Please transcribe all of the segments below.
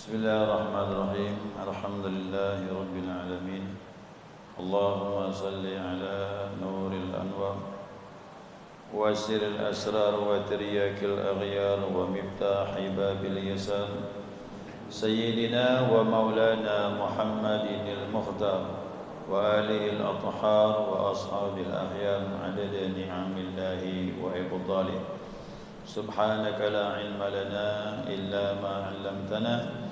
Bismillahirrahmanirrahim. Alhamdulillahi rabbil alamin. Allahumma salli ala nuril anwar wa sirril asrar wa tiryakil aghyar wa miftahi babil yasar sayyidina wa maulana Muhammadinil mukhtar wa alihi al-athhar wa ashabil ahyar adada ni'amillahi wa ibdalih. Subhanaka la ilma lana illa ma 'allamtana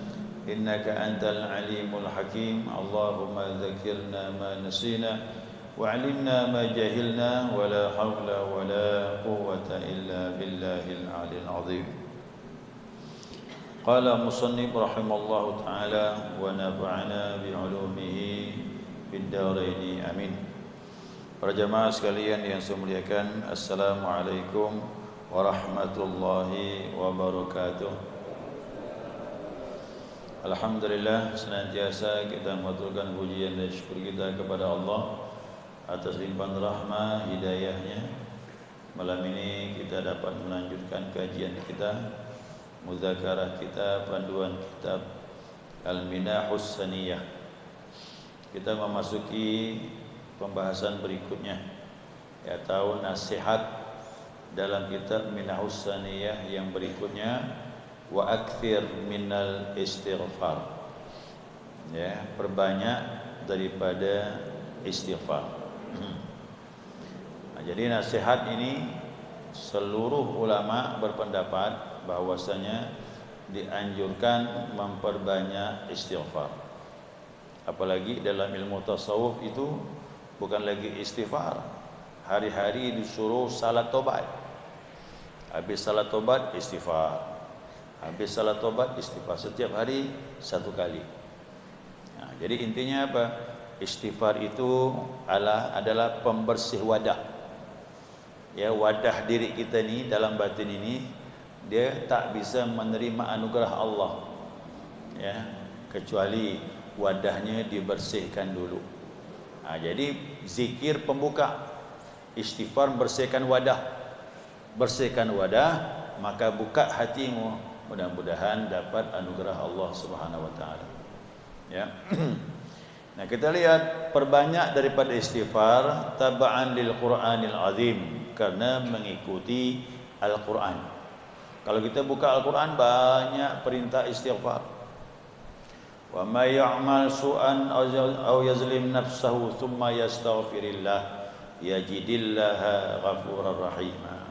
innaka antal alimul hakim. Allahumma dzakirna ma nasina wa 'allimna ma jahilna wa la haula wa la quwwata illa billahil 'aliyyil 'azim. Qala musannif rahimallahu ta'ala wa nafa'ana bi 'ulumihi fid dharain amin. Para jamaah sekalian yang saya muliakan, assalamualaikum warahmatullahi wabarakatuh. Alhamdulillah, senantiasa kita mengaturkan pujian dan syukur kita kepada Allah atas limpahan rahmah hidayahnya. Malam ini kita dapat melanjutkan kajian kita, muzakarah kita, panduan kitab Al-Minahus Saniyah. Kita memasuki pembahasan berikutnya, yaitu nasihat dalam kitab Minahus Saniyah yang berikutnya, wa akthir minal istighfar. Ya, perbanyak daripada istighfar. Nah, jadi nasihat ini seluruh ulama berpendapat bahwasanya dianjurkan memperbanyak istighfar. Apalagi dalam ilmu tasawuf itu bukan lagi istighfar, hari-hari disuruh salat tobat. Habis salat tobat istighfar, habis salat tobat istighfar, setiap hari satu kali. Nah, jadi intinya apa? Istighfar itu adalah pembersih wadah. Ya, wadah diri kita ni dalam batin ini, dia tak bisa menerima anugerah Allah, ya, kecuali wadahnya dibersihkan dulu. Nah, jadi zikir pembuka, istighfar bersihkan wadah. Bersihkan wadah, maka buka hatimu, mudah-mudahan dapat anugerah Allah Subhanahu wa taala. Ya. Nah, kita lihat perbanyak daripada istighfar taba'an lil Qur'anil azim, karena mengikuti Al-Qur'an. Kalau kita buka Al-Qur'an, banyak perintah istighfar. Wa may ya'mal su'an aw yazlim nafsahu thumma yastaghfirillah yajidillaha ghafurar rahima.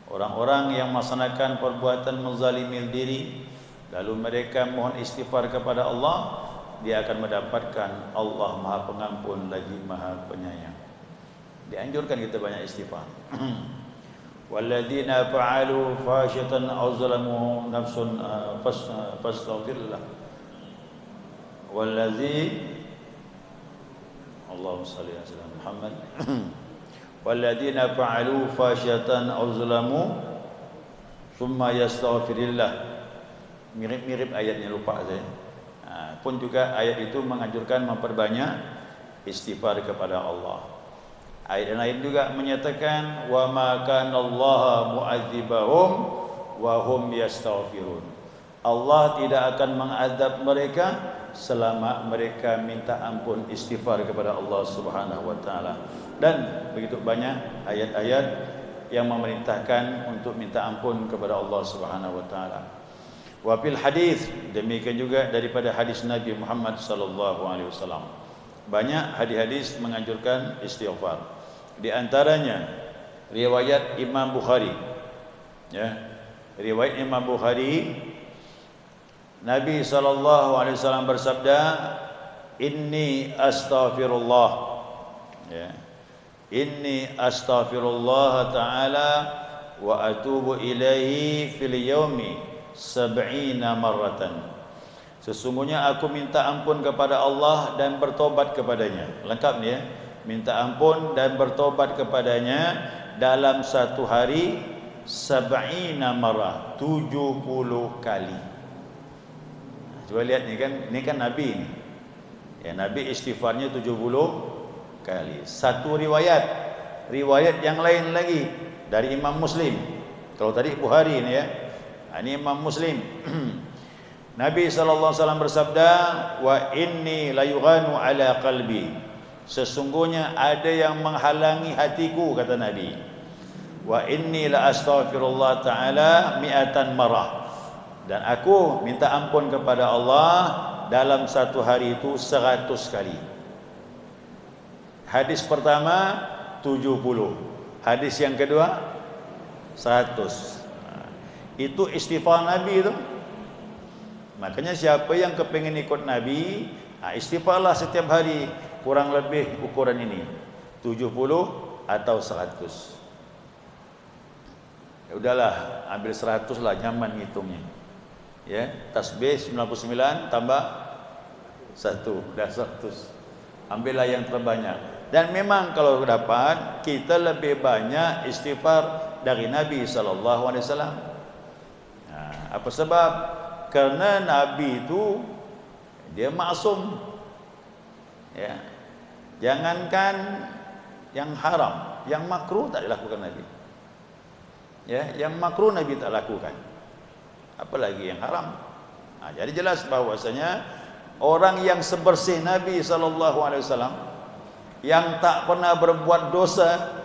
Orang-orang yang melaksanakan perbuatan menzalimi diri, lalu mereka mohon istighfar kepada Allah, dia akan mendapatkan Allah Maha Pengampun lagi Maha Penyayang. Dianjurkan kita banyak istighfar. Walladzina fa'alu fahsyatan aw zalamu nafsun fastaghfirullah. Allahumma shalli ala sayyidina Muhammad. Walladzina fa'alu fasyatan aw zalamu thumma yastaghfirillah. Mirip-mirip ayatnya, lupa saya. Pun juga ayat itu menganjurkan memperbanyak istighfar kepada Allah. Ayat lain juga menyatakan wa ma kana Allah mu'adzibahum wa hum yastaghfirun. Allah tidak akan mengazab mereka selama mereka minta ampun, istighfar kepada Allah Subhanahu wa taala. Dan begitu banyak ayat-ayat yang memerintahkan untuk minta ampun kepada Allah Subhanahu wa taala. Wa fil hadis, demikian juga daripada hadis Nabi Muhammad sallallahu alaihi wasallam. Banyak hadis-hadis menganjurkan istighfar. Di antaranya riwayat Imam Bukhari. Ya. Riwayat Imam Bukhari, Nabi sallallahu alaihi wasallam bersabda, "Inni astaghfirullah." Ya. Inni astaghfirullah ta'ala wa atubu ilaihi fil yaumi 70 marratan. Sesungguhnya aku minta ampun kepada Allah dan bertobat kepadanya. Lengkap ni ya. Minta ampun dan bertobat kepadanya dalam satu hari 70 marrah, 70 kali. Coba lihat ni kan Nabi ni. Ya, Nabi istighfarnya 70 kali. Satu riwayat yang lain lagi dari Imam Muslim. Kalau tadi Bukhari ni ya, ini Imam Muslim. Nabi SAW bersabda, wa inni layughanu ala qalbi, sesungguhnya ada yang menghalangi hatiku, kata Nabi. Wa inni la astaghfirullah ta'ala mi'atan marah, dan aku minta ampun kepada Allah dalam satu hari itu 100 kali. Hadis pertama 70, hadis yang kedua 100. Itu istighfar Nabi itu. Makanya siapa yang kepingin ikut Nabi, istighfarlah setiap hari kurang lebih ukuran ini, 70 atau 100. Ya udahlah, ambil 100 lah, nyaman ngitungnya. Ya, tasbih 99 tambah 1, dah 100. Ambillah yang terbanyak. Dan memang kalau dapat, kita lebih banyak istighfar dari Nabi SAW. Apa sebab? Karena Nabi itu dia maksum. Ya. Jangankan yang haram, yang makruh tak dilakukan Nabi. Ya, yang makruh Nabi tak lakukan. Apalagi yang haram. Jadi jelas bahwasanya orang yang sebersih Nabi SAW, yang tak pernah berbuat dosa,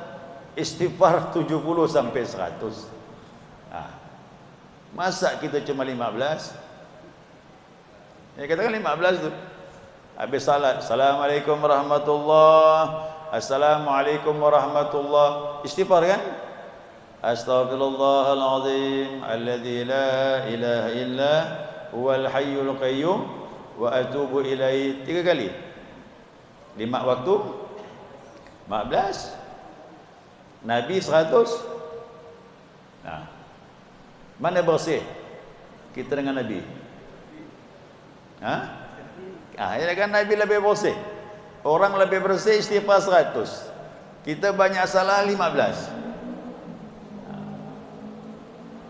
istighfar 70 sampai 100. Masa kita cuma 15? Ya katakan 15 tu. Habis salat, Assalamualaikum warahmatullahi, Assalamualaikum warahmatullahi, istighfar kan? Astaghfirullahalazim alladzi la ilaha illa huwal hayyul qayyum wa atubu ilaihi, 3 kali. 5 waktu 15. Nabi 100. Mana bersih kita dengan Nabi? Ya kan Nabi lebih bersih. Orang lebih bersih istighfar 100. Kita banyak salah 15.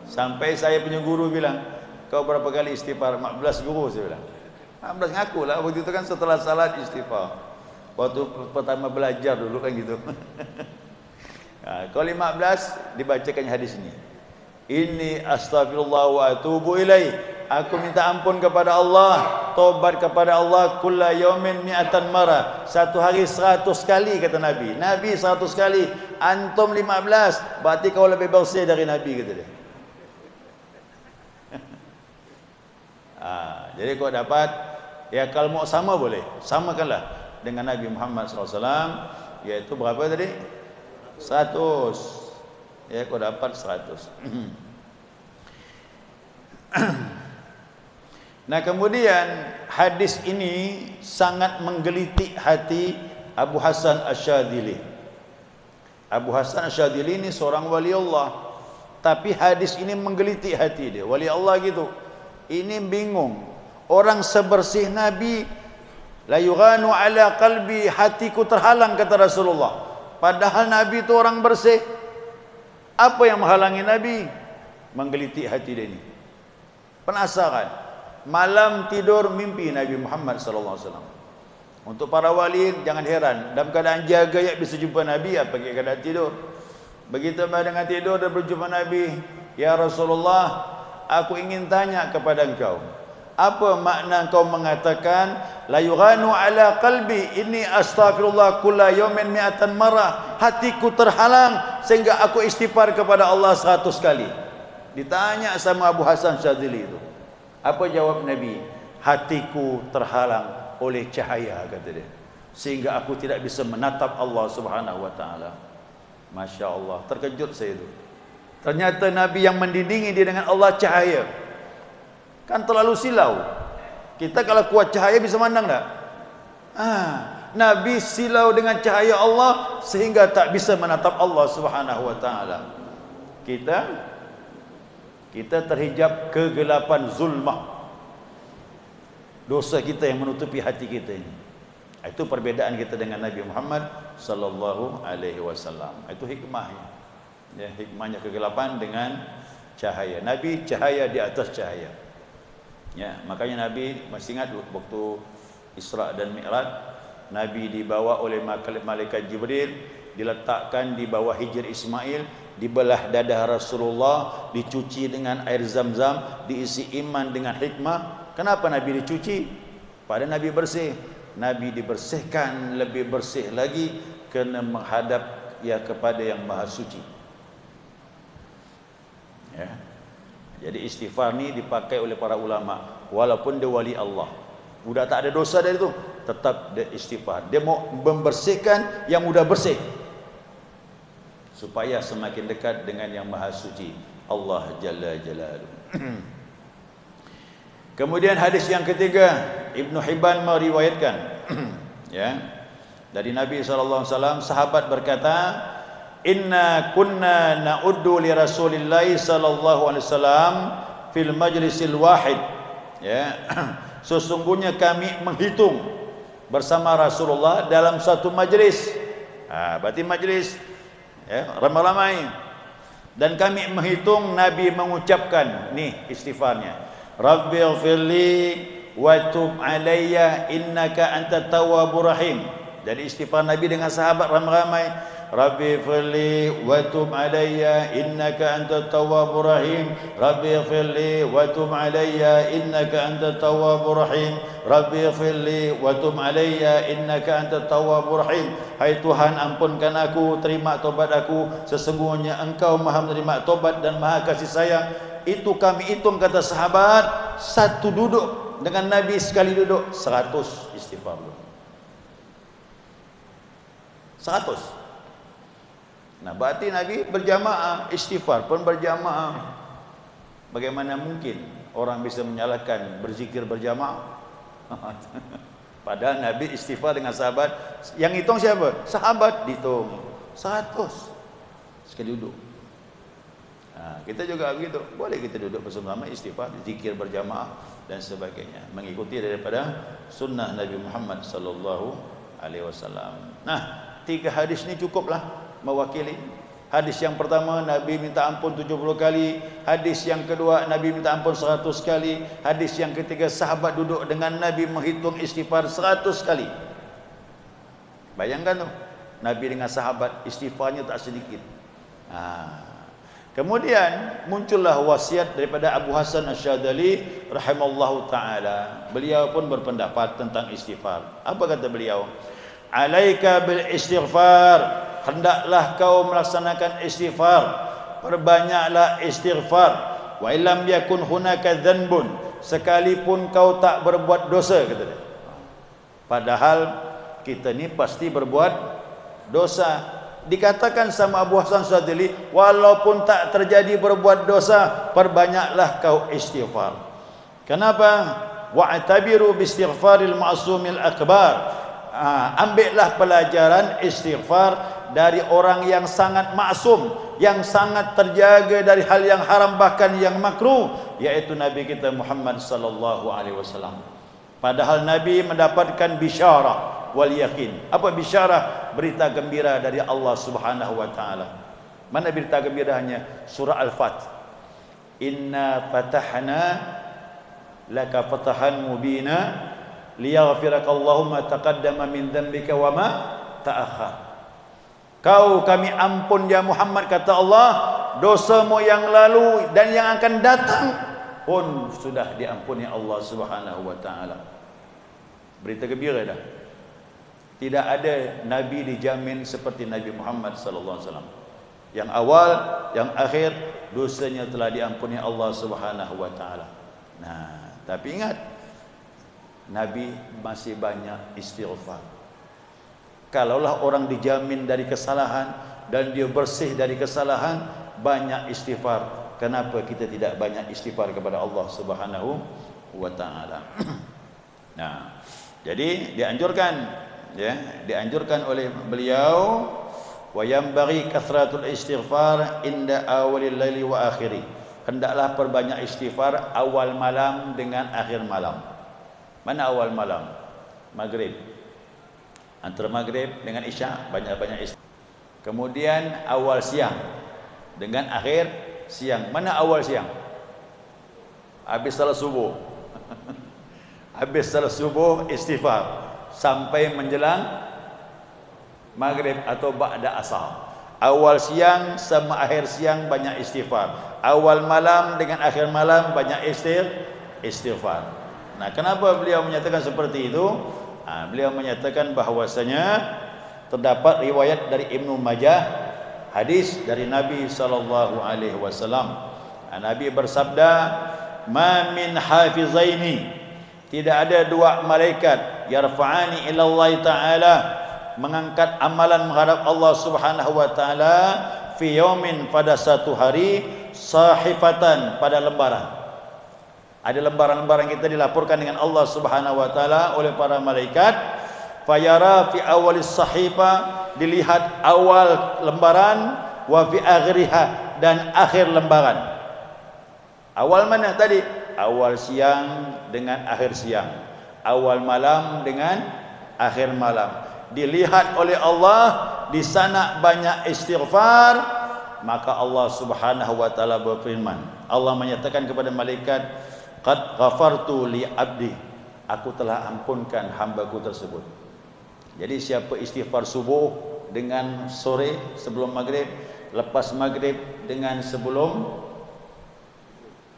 Sampai saya punya guru bilang, kau berapa kali istighfar? 14 guru, saya bilang. 14 ngaku lah. Waktu itu kan setelah salat istighfar. Waktu pertama belajar dulu kan gitu. Kalau 15 dibacakan hadis ini. Inni astaghfirullah wa atubu ilaih. Aku minta ampun kepada Allah, tobat kepada Allah kulla yaumin mi'atan marah. Satu hari 100 kali, kata Nabi. Nabi 100 kali, antum 15, berarti kau lebih bersih dari Nabi, kata dia. Jadi kau dapat, ya kalau mau sama boleh, samakanlah dengan Nabi Muhammad SAW, yaitu berapa tadi? 100. Ya, kau dapat 100. Nah, kemudian hadis ini sangat menggelitik hati Abu Hasan Asyadzili. Abu Hasan Asyadzili ini seorang wali Allah, tapi hadis ini menggelitik hati dia. Wali Allah gitu. Ini bingung. Orang sebersih Nabi, la yughanu ala qalbi, hatiku terhalang, kata Rasulullah. Padahal Nabi itu orang bersih. Apa yang menghalangi Nabi? Menggelitik hati dia ini. Penasaran. Malam tidur mimpi Nabi Muhammad SAW. Untuk para wali jangan heran, dalam keadaan jaga ya bisa jumpa Nabi, apa keadaan tidur. Begitu dengan tidur dan berjumpa Nabi, ya Rasulullah, aku ingin tanya kepada engkau, apa makna engkau mengatakan la yughanu ala qalbi inni astaghfirullah kulla yaumin mi'atan marah, hatiku terhalang sehingga aku istighfar kepada Allah 100 kali. Ditanya sama Abu Hasan Syadzili itu, apa jawab Nabi? Hatiku terhalang oleh cahaya, kata dia, sehingga aku tidak bisa menatap Allah Subhanahu wa taala. Masya Allah, terkejut saya itu. Ternyata Nabi yang mendindingi dia dengan Allah cahaya. Kan terlalu silau. Kita kalau kuat cahaya bisa mandang tak? Nabi silau dengan cahaya Allah sehingga tak bisa menatap Allah Subhanahu wa taala. Kita terhijab kegelapan zulmah. Dosa kita yang menutupi hati kita ini. Itu perbedaan kita dengan Nabi Muhammad sallallahu alaihi wasallam. Itu hikmahnya. Ya, hikmahnya kegelapan dengan cahaya. Nabi cahaya di atas cahaya. Ya, makanya Nabi masih ingat waktu Isra dan Mi'raj, Nabi dibawa oleh malaikat Jibril, diletakkan di bawah hijr Ismail, dibelah dada Rasulullah, dicuci dengan air zam-zam, diisi iman dengan hikmah. Kenapa Nabi dicuci? Pada Nabi bersih. Nabi dibersihkan lebih bersih lagi kerana menghadap ya kepada yang maha suci. Ya. Jadi istighfar ni dipakai oleh para ulama walaupun dia wali Allah. Sudah tak ada dosa dari itu, tetap dia istighfar. Dia mau membersihkan yang sudah bersih supaya semakin dekat dengan yang maha suci Allah Jalla Jalaluhu. Kemudian hadis yang ketiga, Ibnu Hibban meriwayatkan ya, dari Nabi SAW, sahabat berkata, inna kunna na'uddu li Rasulillahi sallallahu alaihi wasallam fil majlisil wahid, ya. Sesungguhnya kami menghitung bersama Rasulullah dalam satu majlis. Berarti majlis ya, ramai-ramai. Dan kami menghitung Nabi mengucapkan nih istighfarnya, Rabbighfirli wa tub alayya innaka antat tawwabur rahim. Jadi istighfar Nabi dengan sahabat ramai-ramai, Rabbighfirli wa tub alayya innaka antat tawwabur rahim, Rabbighfirli wa tub alayya innaka antat tawwabur rahim, Rabbighfirli wa tub alayya innaka antat tawwabur rahim. Hai Tuhan, ampunkan aku, terima taubat aku, sesungguhnya Engkau Maha menerima taubat dan Maha kasih sayang. Itu kami hitung, kata sahabat, satu duduk dengan Nabi, sekali duduk 100 istighfar. 100. Nah, berarti Nabi berjamaah, istighfar pun berjamaah. Bagaimana mungkin orang bisa menyalahkan berzikir berjamaah? Padahal Nabi istighfar dengan sahabat. Yang hitung siapa? Sahabat dihitung 100 sekali duduk. Nah, kita juga begitu. Boleh kita duduk bersama-sama istighfar, zikir berjamaah dan sebagainya, mengikuti daripada sunnah Nabi Muhammad sallallahu alaihi wasallam. Nah, 3 hadis ini cukuplah mewakili. Hadis yang pertama, Nabi minta ampun 70 kali. Hadis yang kedua, Nabi minta ampun 100 kali. Hadis yang ketiga, sahabat duduk dengan Nabi menghitung istighfar 100 kali. Bayangkan tu, Nabi dengan sahabat istighfarnya tak sedikit. Kemudian muncullah wasiat daripada Abu Hasan Asy-Syadzali rahimallahu taala. Beliau pun berpendapat tentang istighfar. Apa kata beliau? Alaika bil istighfar, hendaklah kau melaksanakan istighfar, perbanyaklah istighfar. Wa illam yakun hunaka dzanbun, sekalipun kau tak berbuat dosa, kata dia. Padahal kita ni pasti berbuat dosa. Dikatakan sama Abu Hasan Syadzali, walaupun tak terjadi berbuat dosa, perbanyaklah kau istighfar. Kenapa? Wa'tabiru bi istighfaril ma'sumil akbar. Ambillah pelajaran istighfar dari orang yang sangat maksum, yang sangat terjaga dari hal yang haram bahkan yang makruh, yaitu Nabi kita Muhammad sallallahu alaihi wasallam. Padahal Nabi mendapatkan bisyarah wal yakin. Apa bisyarah? Berita gembira dari Allah Subhanahu wa taala. Mana berita gembiranya? Surah Al-Fath. Inna fatahna laka fatahan mubina liyaghfiraka ma taqaddama min dhanbika wa ma ta'akhkhar. Kau kami ampun ya Muhammad, kata Allah, dosamu yang lalu dan yang akan datang pun sudah diampuni Allah Subhanahu wa taala. Berita gembira dah. Tidak ada nabi dijamin seperti Nabi Muhammad sallallahu alaihi wasallam. Yang awal, yang akhir dosanya telah diampuni Allah Subhanahu wa taala. Nah, tapi ingat, Nabi masih banyak istighfar. Kalaulah orang dijamin dari kesalahan dan dia bersih dari kesalahan, banyak istighfar. Kenapa kita tidak banyak istighfar kepada Allah Subhanahu wa taala? Nah, jadi dianjurkan oleh beliau, wa yanbaghi kathratul istighfar inda awalil laili wa akhiri. Hendaklah perbanyak istighfar awal malam dengan akhir malam. Mana awal malam? Maghrib. Antara maghrib dengan isya banyak-banyak istighfar. Kemudian awal siang dengan akhir siang. Mana awal siang? Habis salat subuh. Habis salat subuh istighfar sampai menjelang maghrib atau ba'da asar. Awal siang sama akhir siang banyak istighfar. Awal malam dengan akhir malam banyak istighfar. Nah, kenapa beliau menyatakan seperti itu? Beliau menyatakan bahwasanya terdapat riwayat dari Ibnu Majah, hadis dari Nabi sallallahu alaihi wasallam. Nabi bersabda, "Ma min hafizaini," tidak ada dua malaikat yarfa'ani ila Allah taala, mengangkat amalan menghadap Allah Subhanahu wa taala, fi yaumin, pada satu hari, sahifatan, pada lembaran. Ada lembaran-lembaran kita dilaporkan dengan Allah Subhanahu wa taala oleh para malaikat. Fayara fi awalis sahifa, dilihat awal lembaran, wa fi akhiriha, dan akhir lembaran. Awal mana tadi? Awal siang dengan akhir siang, awal malam dengan akhir malam. Dilihat oleh Allah, di sana banyak istighfar, maka Allah Subhanahu wa taala berfirman, Allah menyatakan kepada malaikat, qad ghafartu li abdi, aku telah ampunkan hambaku tersebut. Jadi siapa istighfar subuh dengan sore sebelum maghrib, lepas maghrib dengan sebelum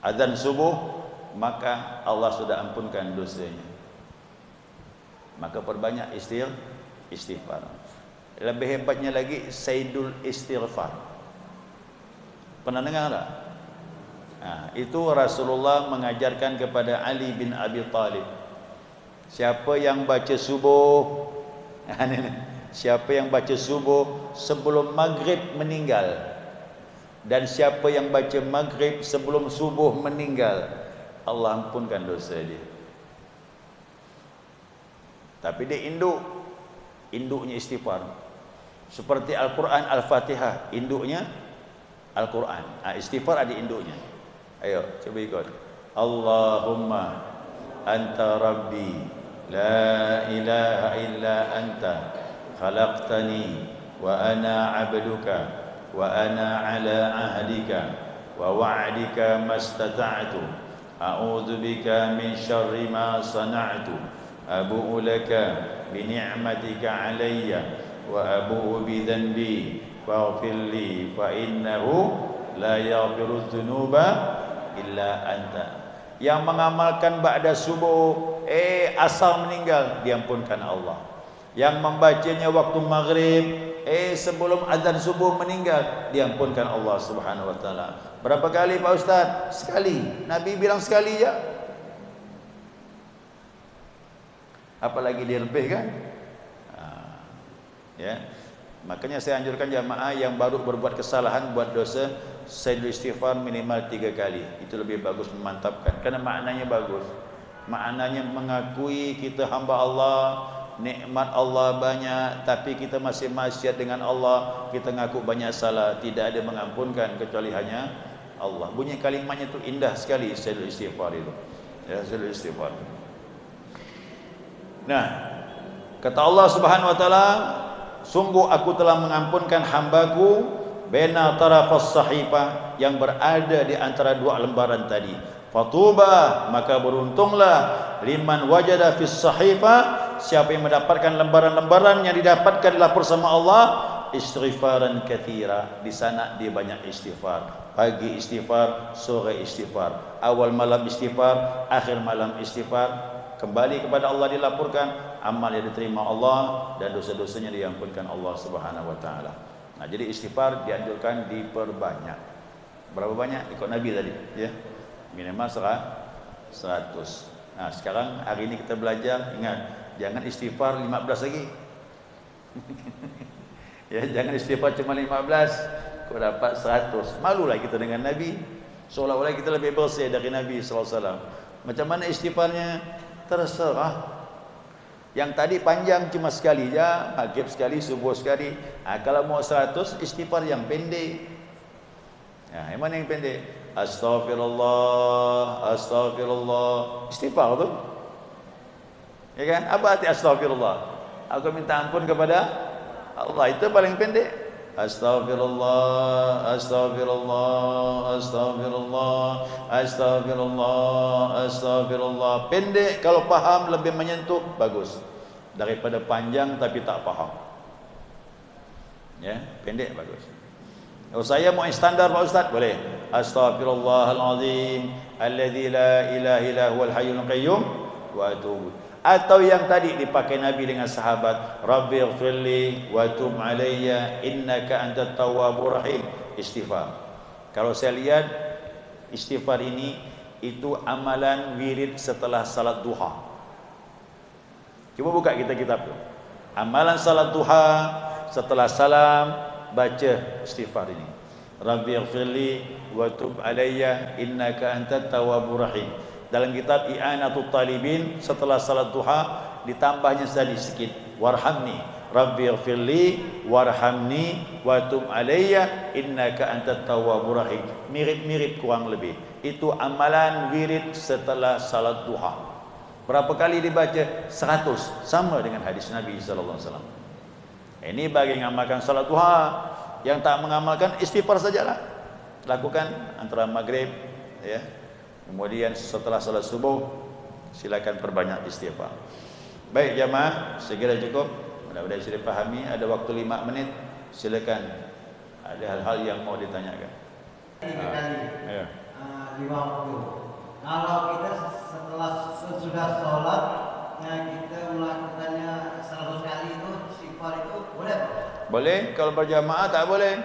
azan subuh, maka Allah sudah ampunkan dosanya. Maka perbanyak istighfar. Lebih hebatnya lagi, Sayyidul Istighfar. Pernah dengar tak? Itu Rasulullah mengajarkan kepada Ali bin Abi Thalib. Siapa yang baca subuh, siapa yang baca subuh sebelum maghrib meninggal, dan siapa yang baca maghrib sebelum subuh meninggal, Allah ampunkan dosa dia. Tapi dia induknya istighfar. Seperti Al-Quran, Al-Fatihah, induknya Al-Quran. Istighfar ada induknya. Ayo, coba ikut. Allahumma anta rabbi, la ilaha illa anta, khalaqtani wa ana abduka, wa ana ala ahdika wa wa'dika mastata'tu, a'udzu bika min syarri ma sana'tu, abu'u laka bi ni'matika alayya wa abu'u bi dhanbi faghfir li fa innahu la yaghfiru dzunuba illa anta. Yang mengamalkan ba'da subuh, asal meninggal, diampunkan Allah. Yang membacanya waktu maghrib, sebelum azan subuh meninggal, diampunkan Allah Subhanahu wa taala. Berapa kali Pak Ustaz? Sekali. Nabi bilang sekali je. Apalagi dilebihkan. Ya. Makanya saya anjurkan jamaah yang baru berbuat kesalahan, buat dosa, Sayyidul Istighfar minimal 3 kali. Itu lebih bagus, memantapkan. Karena maknanya bagus. Maknanya mengakui kita hamba Allah, nikmat Allah banyak, tapi kita masih maksiat dengan Allah. Kita ngaku banyak salah, tidak ada mengampunkan kecuali hanya Allah. Bunyi kalimatnya itu indah sekali, Sayyidul Istighfar itu. Ya, Sayyidul Istighfar. Nah, kata Allah Subhanahu wa taala, sungguh aku telah mengampunkan hambaku baina tarafas sahifa, yang berada di antara dua lembaran tadi. Fatuba, maka beruntunglah, liman wajada fis sahifa, siapa yang mendapatkan lembaran-lembaran yang didapatkan dilapor sama Allah, istighfaran katsira, di sana dia banyak istighfar. Pagi istighfar, sore istighfar, awal malam istighfar, akhir malam istighfar. Kembali kepada Allah dilaporkan, amal yang diterima Allah, dan dosa-dosanya diampunkan Allah Subhanahu wa taala. Nah, jadi istighfar dianjurkan diperbanyak. Berapa banyak? Ikut Nabi tadi, ya. Minimal 100. Nah, sekarang hari ini kita belajar, ingat, jangan istighfar 15 lagi. Ya, jangan istighfar cuma 15, kau dapat 100. Malulah kita dengan Nabi, seolah-olah kita lebih bersih dari Nabi sallallahu alaihi wasallam. Macam mana istighfarnya? Terserah. Yang tadi panjang cuma sekali je, maghrib sekali, subuh sekali. Kalau mau 100, istighfar yang pendek. Yang mana yang pendek? Astaghfirullah, astaghfirullah. Istighfar tu, ya kan? Apa arti astaghfirullah? Aku minta ampun kepada Allah, itu paling pendek. Astaghfirullah, astaghfirullah, astaghfirullah, astaghfirullah, astaghfirullah. Pendek, kalau faham lebih menyentuh, bagus, daripada panjang tapi tak faham. Ya, pendek bagus. Kalau saya mau standar Pak Ustaz, boleh. Astaghfirullahalazim alladzi la ilaha illa huwal hayyul qayyum wa atubu. Atau yang tadi dipakai Nabi dengan sahabat, Rabbighfirli wa tub alayya innaka antat tawwabur rahim. Istighfar. Kalau saya lihat istighfar ini itu amalan wirid setelah salat duha. Coba buka kita kitab tu. Amalan salat duha setelah salam baca istighfar ini. Rabbighfirli wa tub alayya innaka antat tawwabur rahim. Dalam kitab I'anatul Talibin setelah salat duha ditambahnya tadi sedikit, warhamni Rabbighfirli warhamni wa tub alayya innaka antat tawwabur rahim. Mirip-mirip kurang lebih. Itu amalan wirid setelah salat duha. Berapa kali dibaca? 100. Sama dengan hadis Nabi sallallahu alaihi wasallam. Ini bagi yang mengamalkan salat duha. Yang tak mengamalkan istighfar sajalah. Lakukan antara maghrib ya. Kemudian setelah salat subuh silakan perbanyak istighfar. Baik jamaah, segera cukup. Mudah-mudahan sudah pahami. Ada waktu 5 menit. Silakan. Ada hal-hal yang mau ditanyakan. 3 kali. Ya. 5 waktu. Kalau kita setelah sudah sholat, kita melakukannya 100 kali itu istighfar itu boleh? Boleh. Kalau berjamaah tak boleh.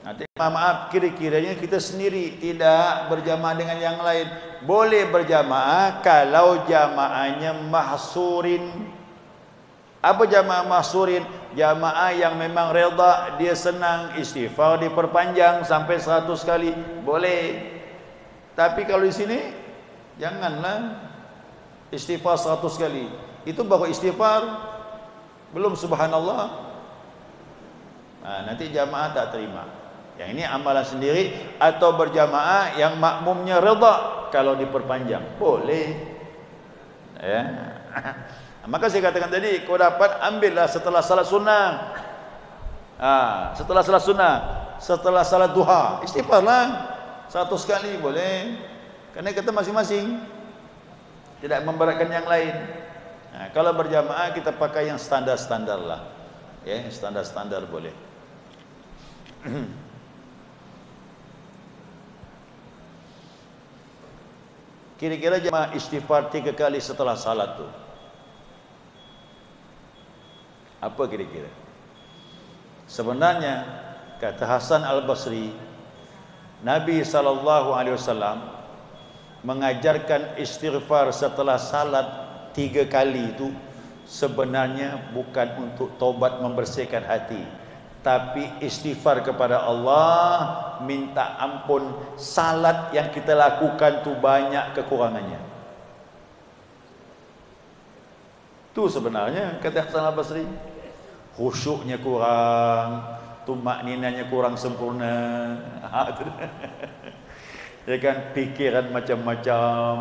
Nanti maaf, kira-kiranya kita sendiri tidak berjamaah dengan yang lain. Boleh berjamaah kalau jamaahnya mahsurin. Apa jamaah mahsurin? Jamaah yang memang reda, dia senang istighfar diperpanjang sampai 100 kali. Boleh. Tapi kalau di sini janganlah istighfar 100 kali. Itu baru istighfar, belum subhanallah. Nanti jamaah tak terima. Yang ini amalan sendiri atau berjamaah yang makmumnya reda kalau diperpanjang. Boleh. Ya. Maka saya katakan tadi, kau dapat ambillah setelah salat sunnah. Setelah salat sunnah, setelah salat duha, istighfarlah 100 kali boleh. Karena kita masing-masing tidak memberatkan yang lain. Kalau berjamaah kita pakai yang standar-standar lah. Ya, standar-standar boleh. Kira-kira jemaah istighfar 3 kali setelah salat tu apa kira-kira? Sebenarnya kata Hasan Al-Basri, Nabi SAW mengajarkan istighfar setelah salat 3 kali itu sebenarnya bukan untuk tobat membersihkan hati, tapi istighfar kepada Allah, minta ampun salat yang kita lakukan tu banyak kekurangannya. Tu sebenarnya kata Hasan Al-Basri, khusyuknya kurang, tumakninanya kurang sempurna. Ya kan, pikiran macam-macam.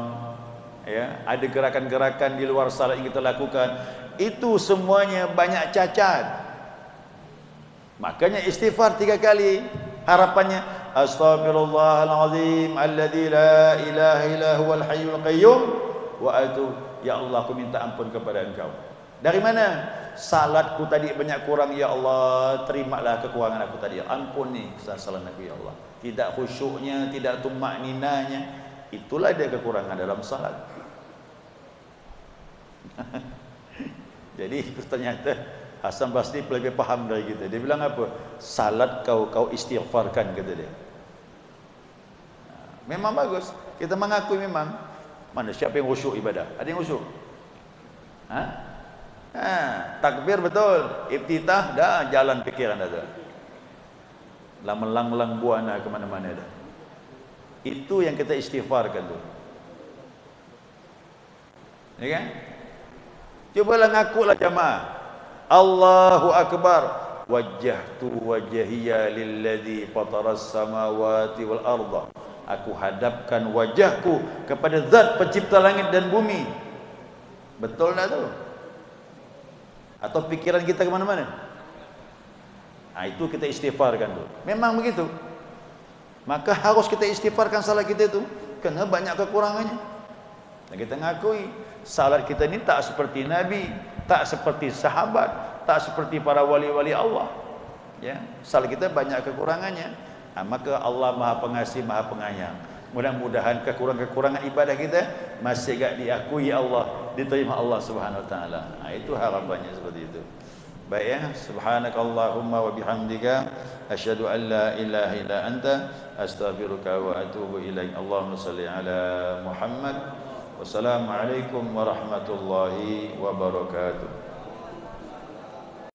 Ya, ada gerakan-gerakan di luar salat yang kita lakukan, itu semuanya banyak cacat. Makanya istighfar 3 kali. Harapannya Astaghfirullahalazim alladzi la ilaha illa huwal hayyul qayyum wa atubu. Ya Allah, aku minta ampun kepada Engkau. Dari mana? Salatku tadi banyak kurang, ya Allah, terimalah kekurangan aku tadi. Ampuni kesalahan aku ya Allah. Tidak khusyuknya, tidak tumakninanya, itulah dia kekurangan dalam salat. Jadi ternyata Hasan Basri lebih paham dari kita. Dia bilang apa? Salat kau istighfarkan, kata dia. Memang bagus. Kita mengakui memang. Mana siapa yang khusyuk ibadah? Ada yang khusyuk? Takbir betul. Iftitah dah jalan pikiran dah tu. Melang-melang buana ke mana-mana dah. Itu yang kita istighfarkan tu. Ya kan? Cubalah ngakulah jamaah. Allahu Akbar. Wajjahtu wajhiya lilladzi fataras samawati wal arda. Aku hadapkan wajahku kepada zat pencipta langit dan bumi. Betul tak tu? Atau pikiran kita ke mana-mana? Itu kita istighfarkan tu. Memang begitu. Maka harus kita istighfarkan salat kita itu, kerana banyak kekurangannya. Dan kita ngakui salat kita ni tak seperti Nabi, tak seperti sahabat, tak seperti para wali-wali Allah. Ya, sal kita banyak kekurangannya. Maka Allah Maha Pengasih, Maha Penyayang. Mudah-mudahan kekurangan ibadah kita masih gak diakui Allah, diterima Allah Subhanahu wa taala. Itu harapannya seperti itu. Baik ya, subhanakallahumma wa bihamdika asyhadu an la ilaha illa anta astaghfiruka wa atubu ilaik. Allahumma shalli ala Muhammad. Wassalamualaikum warahmatullahi wabarakatuh.